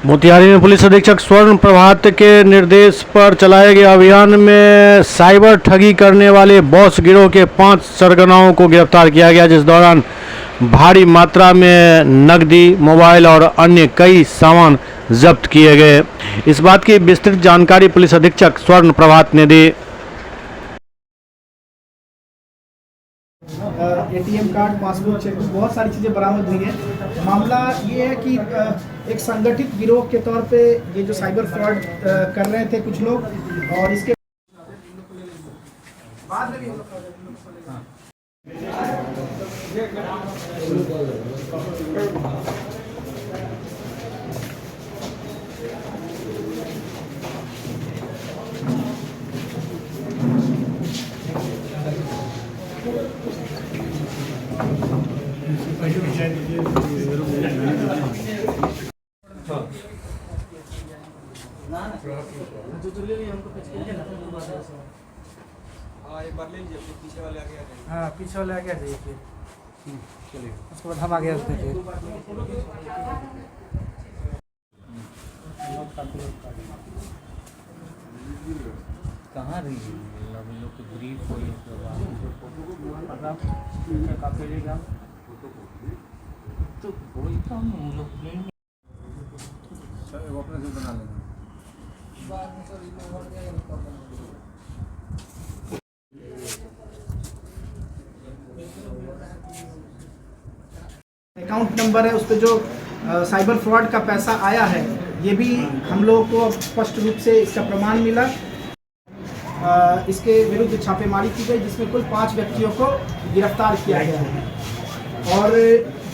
मोतिहारी में पुलिस अधीक्षक स्वर्ण प्रभात के निर्देश पर चलाए गए अभियान में साइबर ठगी करने वाले बॉस गिरोह के 5 सरगनाओं को गिरफ्तार किया गया, जिस दौरान भारी मात्रा में नकदी, मोबाइल और अन्य कई सामान जब्त किए गए। इस बात की विस्तृत जानकारी पुलिस अधीक्षक स्वर्ण प्रभात ने दी। एटीएम कार्ड, पासबुक, चेकबुक, बहुत सारी चीज़ें बरामद हुई हैं। मामला ये है कि एक संगठित गिरोह के तौर पे ये जो साइबर फ्रॉड कर रहे थे कुछ लोग, और इसके बाद में भी हम लोग एक बार ले लीजिए, पीछे वाले आगे आ जाइए। हाँ, पीछे वाले आगे आ जाइए फिर। चलिए, उसके बाद हम आगे आते हैं फिर। कहाँ रही है लोग तो ब्रीफ हो तो कोई तो हम लोग वो अपने से बना लेंगे। अकाउंट नंबर है, उस पर जो साइबर फ्रॉड का पैसा आया है, ये भी हम लोगों को स्पष्ट रूप से इसका प्रमाण मिला। इसके विरुद्ध छापेमारी की गई, जिसमें कुल 5 व्यक्तियों को गिरफ्तार किया गया है और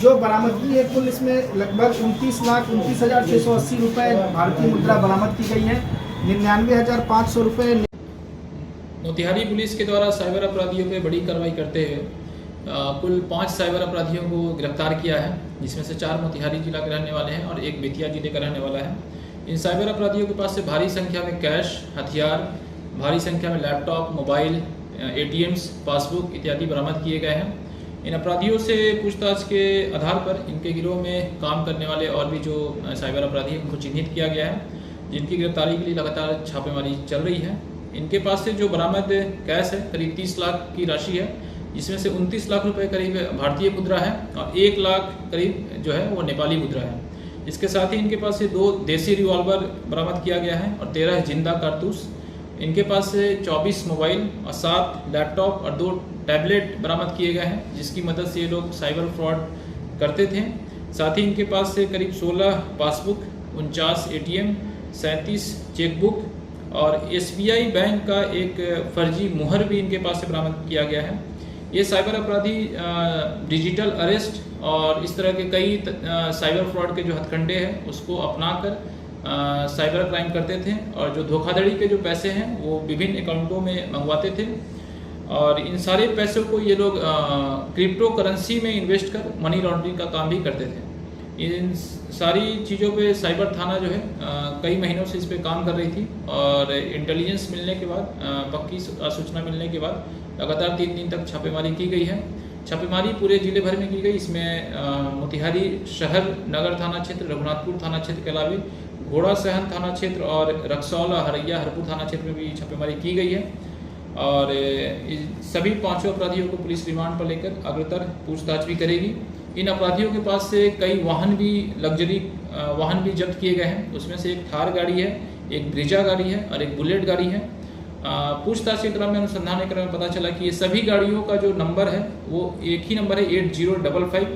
जो बरामदगी है कुल इसमें लगभग 29,29,680 रुपये भारतीय मुद्रा बरामद की गई है। 99,500 रुपये। मोतिहारी पुलिस के द्वारा साइबर अपराधियों पर बड़ी कार्रवाई करते हुए कुल 5 साइबर अपराधियों को गिरफ्तार किया है, जिसमें से 4 मोतिहारी जिला के रहने वाले हैं और 1 बेतिया जिले का रहने वाला है। इन साइबर अपराधियों के पास से भारी संख्या में कैश, हथियार, भारी संख्या में लैपटॉप, मोबाइल, एटीएम्स, पासबुक इत्यादि बरामद किए गए हैं। इन अपराधियों से पूछताछ के आधार पर इनके गिरोह में काम करने वाले और भी जो साइबर अपराधी हैं उनको चिन्हित किया गया है, जिनकी गिरफ्तारी के लिए लगातार छापेमारी चल रही है। इनके पास से जो बरामद कैश है करीब 30 लाख की राशि है, जिसमें से 29 लाख रुपए करीब भारतीय मुद्रा है और 1 लाख करीब जो है वो नेपाली मुद्रा है। इसके साथ ही इनके पास से 2 देसी रिवॉल्वर बरामद किया गया है और 13 जिंदा कारतूस। इनके पास से 24 मोबाइल और 7 लैपटॉप और 2 टैबलेट बरामद किए गए हैं, जिसकी मदद से ये लोग साइबर फ्रॉड करते थे। साथ ही इनके पास से करीब 16 पासबुक, 49 एटीएम, 37 चेकबुक और SBI बैंक का एक फर्जी मुहर भी इनके पास से बरामद किया गया है। ये साइबर अपराधी डिजिटल अरेस्ट और इस तरह के कई साइबर फ्रॉड के जो हथकंडे हैं उसको अपनाकर साइबर क्राइम करते थे और जो धोखाधड़ी के जो पैसे हैं वो विभिन्न अकाउंटों में मंगवाते थे और इन सारे पैसों को ये लोग क्रिप्टो करेंसी में इन्वेस्ट कर मनी लॉन्ड्रिंग का काम भी करते थे। इन सारी चीज़ों पे साइबर थाना जो है कई महीनों से इस पे काम कर रही थी और इंटेलिजेंस मिलने के बाद, पक्की सूचना मिलने के बाद लगातार 3 दिन तक छापेमारी की गई है। छापेमारी पूरे जिले भर में की गई। इसमें मोतिहारी शहर नगर थाना क्षेत्र, रघुनाथपुर थाना क्षेत्र के अलावा घोड़ा सहन थाना क्षेत्र और रक्सौल, हरैया, हरपुर थाना क्षेत्र में भी छापेमारी की गई है और सभी 5 अपराधियों को पुलिस रिमांड पर लेकर अग्रतर पूछताछ भी करेगी। इन अपराधियों के पास से कई वाहन भी, लग्जरी वाहन भी जब्त किए गए हैं। उसमें से एक थार गाड़ी है, एक ब्रिजा गाड़ी है और एक बुलेट गाड़ी है। पूछताछ के क्रम में, अनुसंधान के क्रम में पता चला कि ये सभी गाड़ियों का जो नंबर है वो एक ही नंबर है 8055,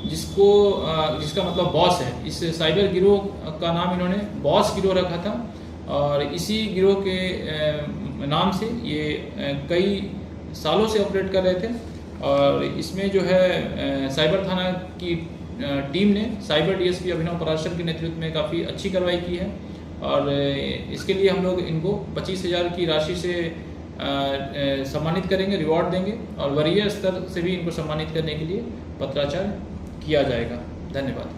जिसका मतलब बॉस है। इस साइबर गिरोह का नाम इन्होंने बॉस गिरोह रखा था और इसी गिरोह के नाम से ये कई सालों से ऑपरेट कर रहे थे और इसमें जो है साइबर थाना की टीम ने साइबर DSP अभिनव पराशर के नेतृत्व में काफ़ी अच्छी कार्रवाई की है और इसके लिए हम लोग इनको 25,000 की राशि से सम्मानित करेंगे, रिवॉर्ड देंगे और वरीय स्तर से भी इनको सम्मानित करने के लिए पत्राचार किया जाएगा। धन्यवाद।